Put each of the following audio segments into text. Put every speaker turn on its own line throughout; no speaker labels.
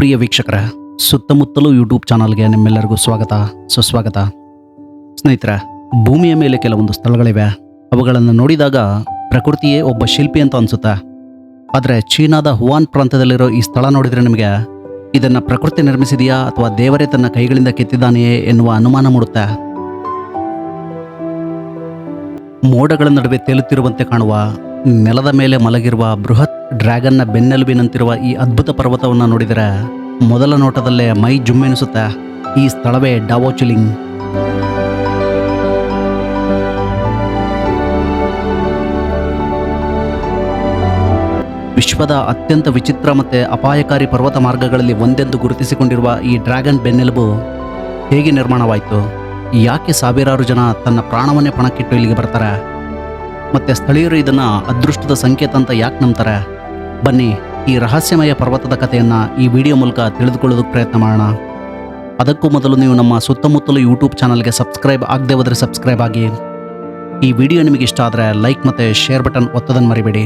ಪ್ರಿಯ ವೀಕ್ಷಕರೇ, ಸುತ್ತಮುತ್ತಲೂ ಯೂಟ್ಯೂಬ್ ಚಾನಲ್ಗೆ ನಿಮ್ಮೆಲ್ಲರಿಗೂ ಸ್ವಾಗತ ಸುಸ್ವಾಗತ. ಸ್ನೇಹಿತರೆ, ಭೂಮಿಯ ಮೇಲೆ ಕೆಲವೊಂದು ಸ್ಥಳಗಳಿವೆ. ಅವುಗಳನ್ನು ನೋಡಿದಾಗ ಪ್ರಕೃತಿಯೇ ಒಬ್ಬ ಶಿಲ್ಪಿ ಅಂತ ಅನಿಸುತ್ತೆ. ಆದರೆ ಚೀನಾದ ಹುವಾನ್ ಪ್ರಾಂತ್ಯದಲ್ಲಿರೋ ಈ ಸ್ಥಳ ನೋಡಿದರೆ ನಿಮಗೆ ಇದನ್ನು ಪ್ರಕೃತಿ ನಿರ್ಮಿಸಿದೆಯಾ ಅಥವಾ ದೇವರೇ ತನ್ನ ಕೈಗಳಿಂದ ಕೆತ್ತಿದ್ದಾನೆಯೇ ಎನ್ನುವ ಅನುಮಾನ ಮೂಡುತ್ತೆ. ಮೋಡಗಳ ನಡುವೆ ತೇಲುತ್ತಿರುವಂತೆ ಕಾಣುವ, ನೆಲದ ಮೇಲೆ ಮಲಗಿರುವ ಬೃಹತ್ ಡ್ರ್ಯಾಗನ್ನ ಬೆನ್ನೆಲುಬಿನಂತಿರುವ ಈ ಅದ್ಭುತ ಪರ್ವತವನ್ನು ನೋಡಿದರೆ ಮೊದಲ ನೋಟದಲ್ಲೇ ಮೈ ಜುಮ್ಮೆನಿಸುತ್ತೆ. ಈ ಸ್ಥಳವೇ ಡಾವೋಚಿಲಿಂಗ್. ವಿಶ್ವದ ಅತ್ಯಂತ ವಿಚಿತ್ರ ಮತ್ತು ಅಪಾಯಕಾರಿ ಪರ್ವತ ಮಾರ್ಗಗಳಲ್ಲಿ ಒಂದೆಂದು ಗುರುತಿಸಿಕೊಂಡಿರುವ ಈ ಡ್ರ್ಯಾಗನ್ ಬೆನ್ನೆಲುಬು ಹೇಗೆ ನಿರ್ಮಾಣವಾಯಿತು? ಯಾಕೆ ಸಾವಿರಾರು ಜನ ತನ್ನ ಪ್ರಾಣವನ್ನೇ ಪಣಕ್ಕಿಟ್ಟು ಇಲ್ಲಿಗೆ ಬರ್ತಾರೆ? ಮತ್ತು ಸ್ಥಳೀಯರು ಇದನ್ನು ಅದೃಷ್ಟದ ಸಂಕೇತ ಅಂತ ಯಾಕೆ ನಂಬ್ತಾರೆ? ಬನ್ನಿ, ಈ ರಹಸ್ಯಮಯ ಪರ್ವತದ ಕಥೆಯನ್ನು ಈ ವಿಡಿಯೋ ಮೂಲಕ ತಿಳಿದುಕೊಳ್ಳೋದಕ್ಕೆ ಪ್ರಯತ್ನ ಮಾಡೋಣ. ಅದಕ್ಕೂ ಮೊದಲು ನೀವು ನಮ್ಮ ಸುತ್ತಮುತ್ತಲು ಯೂಟ್ಯೂಬ್ ಚಾನಲ್ಗೆ ಸಬ್ಸ್ಕ್ರೈಬ್ ಆಗದೆ ಹೋದರೆ ಸಬ್ಸ್ಕ್ರೈಬ್ ಆಗಿ. ಈ ವಿಡಿಯೋ ನಿಮಗೆ ಇಷ್ಟ ಆದರೆ ಲೈಕ್ ಮತ್ತು ಶೇರ್ ಬಟನ್ ಒತ್ತೋದನ್ನು ಮರಿಬೇಡಿ.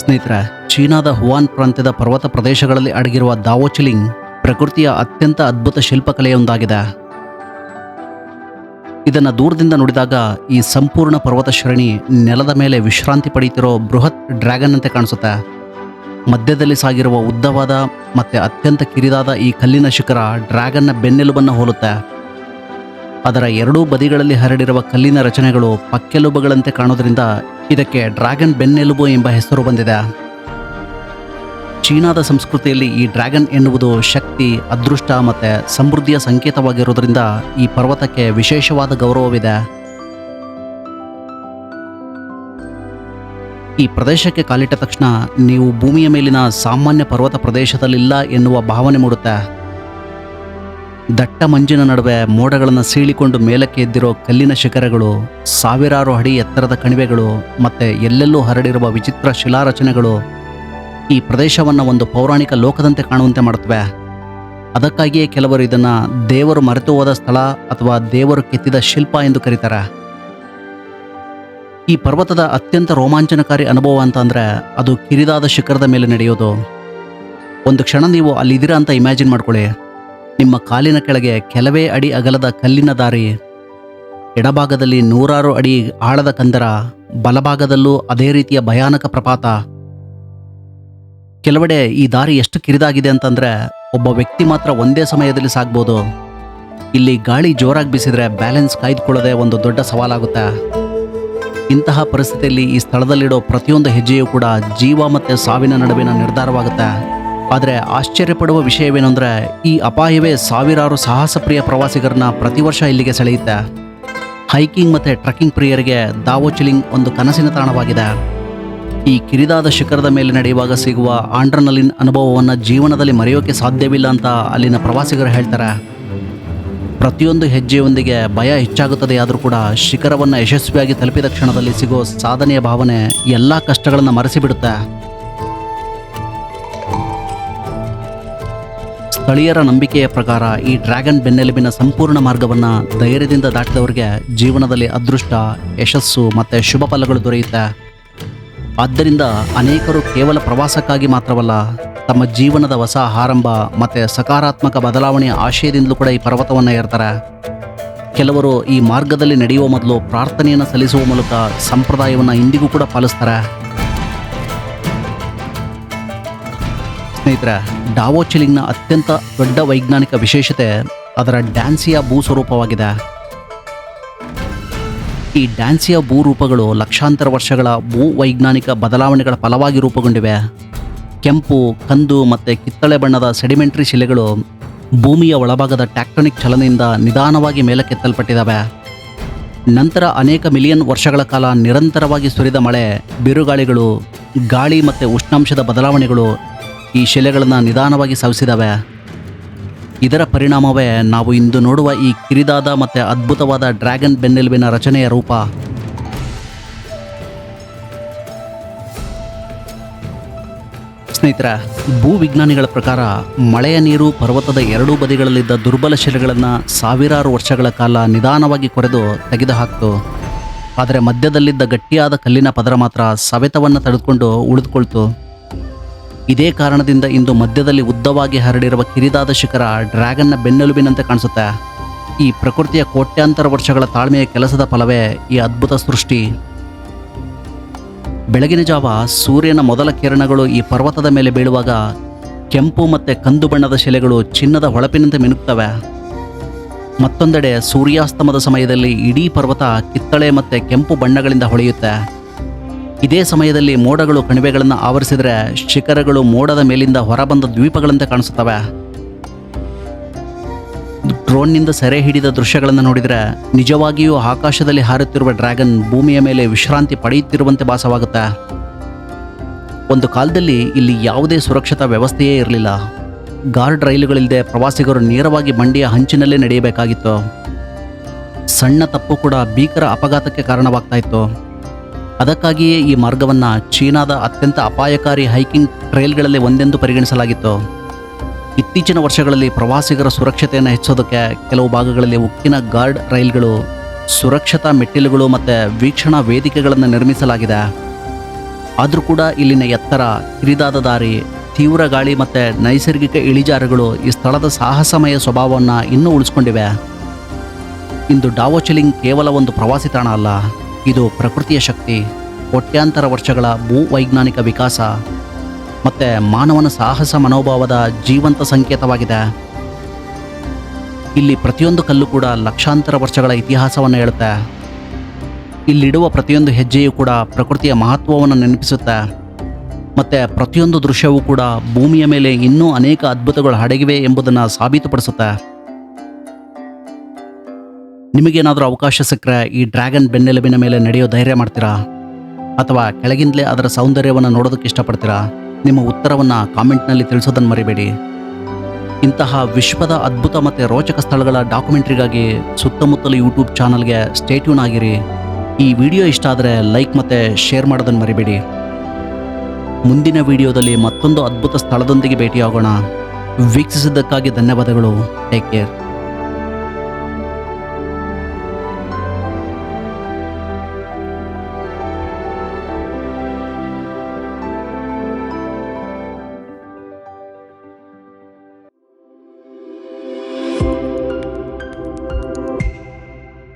ಸ್ನೇಹಿತರೆ, ಚೀನಾದ ಹುವಾನ್ ಪ್ರಾಂತ್ಯದ ಪರ್ವತ ಪ್ರದೇಶಗಳಲ್ಲಿ ಅಡಗಿರುವ ಡಾವೋಚಿಲಿಂಗ್ ಪ್ರಕೃತಿಯ ಅತ್ಯಂತ ಅದ್ಭುತ ಶಿಲ್ಪಕಲೆಯೊಂದಾಗಿದೆ. ಇದನ್ನು ದೂರದಿಂದ ನೋಡಿದಾಗ ಈ ಸಂಪೂರ್ಣ ಪರ್ವತ ಶ್ರೇಣಿ ನೆಲದ ಮೇಲೆ ವಿಶ್ರಾಂತಿ ಪಡೆಯುತ್ತಿರೋ ಬೃಹತ್ ಡ್ರ್ಯಾಗನ್ ಅಂತೆ ಕಾಣಿಸುತ್ತೆ. ಮಧ್ಯದಲ್ಲಿ ಸಾಗಿರುವ ಉದ್ದವಾದ ಮತ್ತು ಅತ್ಯಂತ ಕಿರಿದಾದ ಈ ಕಲ್ಲಿನ ಶಿಖರ ಡ್ರ್ಯಾಗನ್ನ ಬೆನ್ನೆಲುಬನ್ನು ಹೋಲುತ್ತೆ. ಅದರ ಎರಡೂ ಬದಿಗಳಲ್ಲಿ ಹರಡಿರುವ ಕಲ್ಲಿನ ರಚನೆಗಳು ಪಕ್ಕೆಲುಬುಗಳಂತೆ ಕಾಣೋದ್ರಿಂದ ಇದಕ್ಕೆ ಡ್ರ್ಯಾಗನ್ ಬೆನ್ನೆಲುಬು ಎಂಬ ಹೆಸರು ಬಂದಿದೆ. ಚೀನಾದ ಸಂಸ್ಕೃತಿಯಲ್ಲಿ ಈ ಡ್ರ್ಯಾಗನ್ ಎನ್ನುವುದು ಶಕ್ತಿ, ಅದೃಷ್ಟ ಮತ್ತು ಸಮೃದ್ಧಿಯ ಸಂಕೇತವಾಗಿರುವುದರಿಂದ ಈ ಪರ್ವತಕ್ಕೆ ವಿಶೇಷವಾದ ಗೌರವವಿದೆ. ಈ ಪ್ರದೇಶಕ್ಕೆ ಕಾಲಿಟ್ಟ ತಕ್ಷಣ ನೀವು ಭೂಮಿಯ ಮೇಲಿನ ಸಾಮಾನ್ಯ ಪರ್ವತ ಪ್ರದೇಶದಲ್ಲಿಲ್ಲ ಎನ್ನುವ ಭಾವನೆ ಮೂಡುತ್ತೆ. ದಟ್ಟ ಮಂಜಿನ ನಡುವೆ ಮೋಡಗಳನ್ನು ಸೀಳಿಕೊಂಡು ಮೇಲಕ್ಕೆ ಎದ್ದಿರೋ ಕಲ್ಲಿನ ಶಿಖರಗಳು, ಸಾವಿರಾರು ಅಡಿ ಎತ್ತರದ ಕಣಿವೆಗಳು ಮತ್ತು ಎಲ್ಲೆಲ್ಲೂ ಹರಡಿರುವ ವಿಚಿತ್ರ ಶಿಲಾರಚನೆಗಳು ಈ ಪ್ರದೇಶವನ್ನು ಒಂದು ಪೌರಾಣಿಕ ಲೋಕದಂತೆ ಕಾಣುವಂತೆ ಮಾಡುತ್ತವೆ. ಅದಕ್ಕಾಗಿಯೇ ಕೆಲವರು ಇದನ್ನು ದೇವರು ಮರೆತು ಹೋದ ಸ್ಥಳ ಅಥವಾ ದೇವರು ಕೆತ್ತಿದ ಶಿಲ್ಪ ಎಂದು ಕರೀತಾರೆ. ಈ ಪರ್ವತದ ಅತ್ಯಂತ ರೋಮಾಂಚನಕಾರಿ ಅನುಭವ ಅಂತ ಅಂದರೆ ಅದು ಕಿರಿದಾದ ಶಿಖರದ ಮೇಲೆ ನಡೆಯೋದು. ಒಂದು ಕ್ಷಣ ನೀವು ಅಲ್ಲಿದ್ದೀರಾ ಅಂತ ಇಮ್ಯಾಜಿನ್ ಮಾಡ್ಕೊಳ್ಳಿ. ನಿಮ್ಮ ಕಾಲಿನ ಕೆಳಗೆ ಕೆಲವೇ ಅಡಿ ಅಗಲದ ಕಲ್ಲಿನ ದಾರಿ, ಎಡಭಾಗದಲ್ಲಿ ನೂರಾರು ಅಡಿ ಆಳದ ಕಂದರ, ಬಲಭಾಗದಲ್ಲೂ ಅದೇ ರೀತಿಯ ಭಯಾನಕ ಪ್ರಪಾತ. ಕೆಲವೆಡೆ ಈ ದಾರಿ ಎಷ್ಟು ಕಿರಿದಾಗಿದೆ ಅಂತಂದರೆ ಒಬ್ಬ ವ್ಯಕ್ತಿ ಮಾತ್ರ ಒಂದೇ ಸಮಯದಲ್ಲಿ ಸಾಗ್ಬೋದು. ಇಲ್ಲಿ ಗಾಳಿ ಜೋರಾಗಿ ಬೀಸಿದ್ರೆ ಬ್ಯಾಲೆನ್ಸ್ ಕಾಯ್ದುಕೊಳ್ಳೋದೇ ಒಂದು ದೊಡ್ಡ ಸವಾಲಾಗುತ್ತೆ. ಇಂತಹ ಪರಿಸ್ಥಿತಿಯಲ್ಲಿ ಈ ಸ್ಥಳದಲ್ಲಿಡೋ ಪ್ರತಿಯೊಂದು ಹೆಜ್ಜೆಯೂ ಕೂಡ ಜೀವ ಮತ್ತು ಸಾವಿನ ನಡುವಿನ ನಿರ್ಧಾರವಾಗುತ್ತೆ. ಆದರೆ ಆಶ್ಚರ್ಯಪಡುವ ವಿಷಯವೇನು ಅಂದರೆ ಈ ಅಪಾಯವೇ ಸಾವಿರಾರು ಸಾಹಸಪ್ರಿಯ ಪ್ರವಾಸಿಗರನ್ನ ಪ್ರತಿ ವರ್ಷ ಇಲ್ಲಿಗೆ ಸೆಳೆಯುತ್ತೆ. ಹೈಕಿಂಗ್ ಮತ್ತು ಟ್ರೆಕ್ಕಿಂಗ್ ಪ್ರಿಯರಿಗೆ ಡಾವೋಚಿಲಿಂಗ್ ಒಂದು ಕನಸಿನ ತಾಣವಾಗಿದೆ. ಈ ಕಿರಿದಾದ ಶಿಖರದ ಮೇಲೆ ನಡೆಯುವಾಗ ಸಿಗುವ ಆಂಡ್ರನಲಿನ್ ಅನುಭವವನ್ನು ಜೀವನದಲ್ಲಿ ಮರೆಯೋಕೆ ಸಾಧ್ಯವಿಲ್ಲ ಅಂತ ಅಲ್ಲಿನ ಪ್ರವಾಸಿಗರು ಹೇಳ್ತಾರೆ. ಪ್ರತಿಯೊಂದು ಹೆಜ್ಜೆಯೊಂದಿಗೆ ಭಯ ಹೆಚ್ಚಾಗುತ್ತದೆ. ಆದರೂ ಕೂಡ ಶಿಖರವನ್ನು ಯಶಸ್ವಿಯಾಗಿ ತಲುಪಿದ ಕ್ಷಣದಲ್ಲಿ ಸಿಗೋ ಸಾಧನೆಯ ಭಾವನೆ ಎಲ್ಲ ಕಷ್ಟಗಳನ್ನು ಮರೆಸಿಬಿಡುತ್ತೆ. ಸ್ಥಳೀಯರ ನಂಬಿಕೆಯ ಪ್ರಕಾರ ಈ ಡ್ರ್ಯಾಗನ್ ಬೆನ್ನೆಲುಬಿನ ಸಂಪೂರ್ಣ ಮಾರ್ಗವನ್ನು ಧೈರ್ಯದಿಂದ ದಾಟಿದವರಿಗೆ ಜೀವನದಲ್ಲಿ ಅದೃಷ್ಟ, ಯಶಸ್ಸು ಮತ್ತು ಶುಭ ಫಲಗಳು ದೊರೆಯುತ್ತೆ. ಆದ್ದರಿಂದ ಅನೇಕರು ಕೇವಲ ಪ್ರವಾಸಕ್ಕಾಗಿ ಮಾತ್ರವಲ್ಲ, ತಮ್ಮ ಜೀವನದ ಹೊಸ ಆರಂಭ ಮತ್ತು ಸಕಾರಾತ್ಮಕ ಬದಲಾವಣೆಯ ಆಶಯದಿಂದಲೂ ಕೂಡ ಈ ಪರ್ವತವನ್ನು ಏರ್ತಾರೆ. ಕೆಲವರು ಈ ಮಾರ್ಗದಲ್ಲಿ ನಡೆಯುವ ಮೊದಲು ಪ್ರಾರ್ಥನೆಯನ್ನು ಸಲ್ಲಿಸುವ ಮೂಲಕ ಸಂಪ್ರದಾಯವನ್ನು ಇಂದಿಗೂ ಕೂಡ ಪಾಲಿಸ್ತಾರೆ. ಸ್ನೇಹಿತರೆ, ಡಾವೋಚಿಲಿಂಗ್ನ ಅತ್ಯಂತ ದೊಡ್ಡ ವೈಜ್ಞಾನಿಕ ವಿಶೇಷತೆ ಅದರ ಡ್ಯಾನ್ಸಿಯಾ ಭೂಸ್ವರೂಪವಾಗಿದೆ. ಈ ಡ್ಯಾನ್ಸಿಯಾ ಭೂರೂಪಗಳು ಲಕ್ಷಾಂತರ ವರ್ಷಗಳ ಭೂವೈಜ್ಞಾನಿಕ ಬದಲಾವಣೆಗಳ ಫಲವಾಗಿ ರೂಪುಗೊಂಡಿವೆ. ಕೆಂಪು, ಕಂದು ಮತ್ತು ಕಿತ್ತಳೆ ಬಣ್ಣದ ಸೆಡಿಮೆಂಟ್ರಿ ಶಿಲೆಗಳು ಭೂಮಿಯ ಒಳಭಾಗದ ಟ್ಯಾಕ್ಟೋನಿಕ್ ಚಲನೆಯಿಂದ ನಿಧಾನವಾಗಿ ಮೇಲಕ್ಕೆತ್ತಲ್ಪಟ್ಟಿದ್ದಾವೆ. ನಂತರ ಅನೇಕ ಮಿಲಿಯನ್ ವರ್ಷಗಳ ಕಾಲ ನಿರಂತರವಾಗಿ ಸುರಿದ ಮಳೆ, ಬಿರುಗಾಳಿಗಳು, ಗಾಳಿ ಮತ್ತು ಉಷ್ಣಾಂಶದ ಬದಲಾವಣೆಗಳು ಈ ಶಿಲೆಗಳನ್ನು ನಿಧಾನವಾಗಿ ಸವಿಸಿದವೆ. ಇದರ ಪರಿಣಾಮವೇ ನಾವು ಇಂದು ನೋಡುವ ಈ ಕಿರಿದಾದ ಮತ್ತು ಅದ್ಭುತವಾದ ಡ್ರ್ಯಾಗನ್ ಬೆನ್ನೆಲುಬಿನ ರಚನೆಯ ರೂಪ. ಸ್ನೇಹಿತರೆ, ಭೂವಿಜ್ಞಾನಿಗಳ ಪ್ರಕಾರ ಮಳೆಯ ನೀರು ಪರ್ವತದ ಎರಡೂ ಬದಿಗಳಲ್ಲಿದ್ದ ದುರ್ಬಲ ಶಿಲೆಗಳನ್ನು ಸಾವಿರಾರು ವರ್ಷಗಳ ಕಾಲ ನಿಧಾನವಾಗಿ ಕೊರೆದು ತೆಗೆದುಹಾಕ್ತು. ಆದರೆ ಮಧ್ಯದಲ್ಲಿದ್ದ ಗಟ್ಟಿಯಾದ ಕಲ್ಲಿನ ಪದರ ಮಾತ್ರ ಸವೆತವನ್ನು ತಡೆದುಕೊಂಡು ಉಳಿದುಕೊಳ್ತು. ಇದೇ ಕಾರಣದಿಂದ ಇಂದು ಮಧ್ಯದಲ್ಲಿ ಉದ್ದವಾಗಿ ಹರಡಿರುವ ಕಿರಿದಾದ ಶಿಖರ ಡ್ರ್ಯಾಗನ್ನ ಬೆನ್ನೆಲುಬಿನಂತೆ ಕಾಣಿಸುತ್ತೆ. ಈ ಪ್ರಕೃತಿಯ ಕೋಟ್ಯಾಂತರ ವರ್ಷಗಳ ತಾಳ್ಮೆಯ ಕೆಲಸದ ಫಲವೇ ಈ ಅದ್ಭುತ ಸೃಷ್ಟಿ. ಬೆಳಗಿನ ಜಾವ ಸೂರ್ಯನ ಮೊದಲ ಕಿರಣಗಳು ಈ ಪರ್ವತದ ಮೇಲೆ ಬೀಳುವಾಗ ಕೆಂಪು ಮತ್ತು ಕಂದು ಬಣ್ಣದ ಶಿಲೆಗಳು ಚಿನ್ನದ ಹೊಳಪಿನಂತೆ ಮಿನುಗ್ತವೆ. ಮತ್ತೊಂದೆಡೆ ಸೂರ್ಯಾಸ್ತಮದ ಸಮಯದಲ್ಲಿ ಇಡೀ ಪರ್ವತ ಕಿತ್ತಳೆ ಮತ್ತು ಕೆಂಪು ಬಣ್ಣಗಳಿಂದ ಹೊಳೆಯುತ್ತೆ. ಇದೇ ಸಮಯದಲ್ಲಿ ಮೋಡಗಳು ಕಣಿವೆಗಳನ್ನು ಆವರಿಸಿದರೆ ಶಿಖರಗಳು ಮೋಡದ ಮೇಲಿಂದ ಹೊರಬಂದ ದ್ವೀಪಗಳಂತೆ ಕಾಣಿಸುತ್ತವೆ. ಡ್ರೋನ್ನಿಂದ ಸೆರೆ ಹಿಡಿದ ದೃಶ್ಯಗಳನ್ನು ನೋಡಿದರೆ ನಿಜವಾಗಿಯೂ ಆಕಾಶದಲ್ಲಿ ಹಾರುತ್ತಿರುವ ಡ್ರ್ಯಾಗನ್ ಭೂಮಿಯ ಮೇಲೆ ವಿಶ್ರಾಂತಿ ಪಡೆಯುತ್ತಿರುವಂತೆ ಭಾಸವಾಗುತ್ತೆ. ಒಂದು ಕಾಲದಲ್ಲಿ ಇಲ್ಲಿ ಯಾವುದೇ ಸುರಕ್ಷತಾ ವ್ಯವಸ್ಥೆಯೇ ಇರಲಿಲ್ಲ. ಗಾರ್ಡ್ ರೈಲುಗಳಿಲ್ಲದೆ ಪ್ರವಾಸಿಗರು ನೇರವಾಗಿ ಬಂಡಿಯ ಹಂಚಿನಲ್ಲೇ ನಡೆಯಬೇಕಾಗಿತ್ತು. ಸಣ್ಣ ತಪ್ಪು ಕೂಡ ಭೀಕರ ಅಪಘಾತಕ್ಕೆ ಕಾರಣವಾಗ್ತಾ ಇತ್ತು. ಅದಕ್ಕಾಗಿಯೇ ಈ ಮಾರ್ಗವನ್ನು ಚೀನಾದ ಅತ್ಯಂತ ಅಪಾಯಕಾರಿ ಹೈಕಿಂಗ್ ಟ್ರೈಲ್ಗಳಲ್ಲಿ ಒಂದೆಂದು ಪರಿಗಣಿಸಲಾಗಿತ್ತು. ಇತ್ತೀಚಿನ ವರ್ಷಗಳಲ್ಲಿ ಪ್ರವಾಸಿಗರ ಸುರಕ್ಷತೆಯನ್ನು ಹೆಚ್ಚಿಸೋದಕ್ಕೆ ಕೆಲವು ಭಾಗಗಳಲ್ಲಿ ಉಕ್ಕಿನ ಗಾರ್ಡ್ ರೈಲ್ಗಳು, ಸುರಕ್ಷತಾ ಮೆಟ್ಟಿಲುಗಳು ಮತ್ತು ವೀಕ್ಷಣಾ ವೇದಿಕೆಗಳನ್ನು ನಿರ್ಮಿಸಲಾಗಿದೆ. ಆದರೂ ಕೂಡ ಇಲ್ಲಿನ ಎತ್ತರ, ಕಿರಿದಾದ ದಾರಿ, ತೀವ್ರ ಗಾಳಿ ಮತ್ತು ನೈಸರ್ಗಿಕ ಇಳಿಜಾರುಗಳು ಈ ಸ್ಥಳದ ಸಾಹಸಮಯ ಸ್ವಭಾವವನ್ನು ಇನ್ನೂ ಉಳಿಸ್ಕೊಂಡಿವೆ. ಇಂದು ಡಾವೋಚಿಲಿಂಗ್ ಕೇವಲ ಒಂದು ಪ್ರವಾಸಿ ತಾಣ ಅಲ್ಲ, ಇದು ಪ್ರಕೃತಿಯ ಶಕ್ತಿ, ಕೋಟ್ಯಾಂತರ ವರ್ಷಗಳ ಭೂವೈಜ್ಞಾನಿಕ ವಿಕಾಸ ಮತ್ತು ಮಾನವನ ಸಾಹಸ ಮನೋಭಾವದ ಜೀವಂತ ಸಂಕೇತವಾಗಿದೆ. ಇಲ್ಲಿ ಪ್ರತಿಯೊಂದು ಕಲ್ಲು ಕೂಡ ಲಕ್ಷಾಂತರ ವರ್ಷಗಳ ಇತಿಹಾಸವನ್ನು ಹೇಳುತ್ತೆ. ಇಲ್ಲಿಡುವ ಪ್ರತಿಯೊಂದು ಹೆಜ್ಜೆಯೂ ಕೂಡ ಪ್ರಕೃತಿಯ ಮಹತ್ವವನ್ನು ನೆನಪಿಸುತ್ತೆ. ಮತ್ತು ಪ್ರತಿಯೊಂದು ದೃಶ್ಯವೂ ಕೂಡ ಭೂಮಿಯ ಮೇಲೆ ಇನ್ನೂ ಅನೇಕ ಅದ್ಭುತಗಳು ಅಡಗಿವೆ ಎಂಬುದನ್ನು ಸಾಬೀತುಪಡಿಸುತ್ತೆ. ನಿಮಗೇನಾದರೂ ಅವಕಾಶ ಸಿಕ್ಕರೆ ಈ ಡ್ರ್ಯಾಗನ್ ಬೆನ್ನೆಲುಬಿನ ಮೇಲೆ ನಡೆಯೋ ಧೈರ್ಯ ಮಾಡ್ತೀರಾ, ಅಥವಾ ಕೆಳಗಿಂದಲೇ ಅದರ ಸೌಂದರ್ಯವನ್ನು ನೋಡೋದಕ್ಕೆ ಇಷ್ಟಪಡ್ತೀರಾ? ನಿಮ್ಮ ಉತ್ತರವನ್ನು ಕಾಮೆಂಟ್ನಲ್ಲಿ ತಿಳಿಸೋದನ್ನು ಮರಿಬೇಡಿ. ಇಂತಹ ವಿಶ್ವದ ಅದ್ಭುತ ಮತ್ತು ರೋಚಕ ಸ್ಥಳಗಳ ಡಾಕ್ಯುಮೆಂಟ್ರಿಗಾಗಿ ಸುತ್ತಮುತ್ತಲ ಯೂಟ್ಯೂಬ್ ಚಾನಲ್ಗೆ ಸ್ಟೇ ಟ್ಯೂನ್ ಆಗಿರಿ. ಈ ವಿಡಿಯೋ ಇಷ್ಟ ಆದರೆ ಲೈಕ್ ಮತ್ತು ಶೇರ್ ಮಾಡೋದನ್ನು ಮರಿಬೇಡಿ. ಮುಂದಿನ ವಿಡಿಯೋದಲ್ಲಿ ಮತ್ತೊಂದು ಅದ್ಭುತ ಸ್ಥಳದೊಂದಿಗೆ ಭೇಟಿಯಾಗೋಣ. ವೀಕ್ಷಿಸಿದ್ದಕ್ಕಾಗಿ ಧನ್ಯವಾದಗಳು. Take care.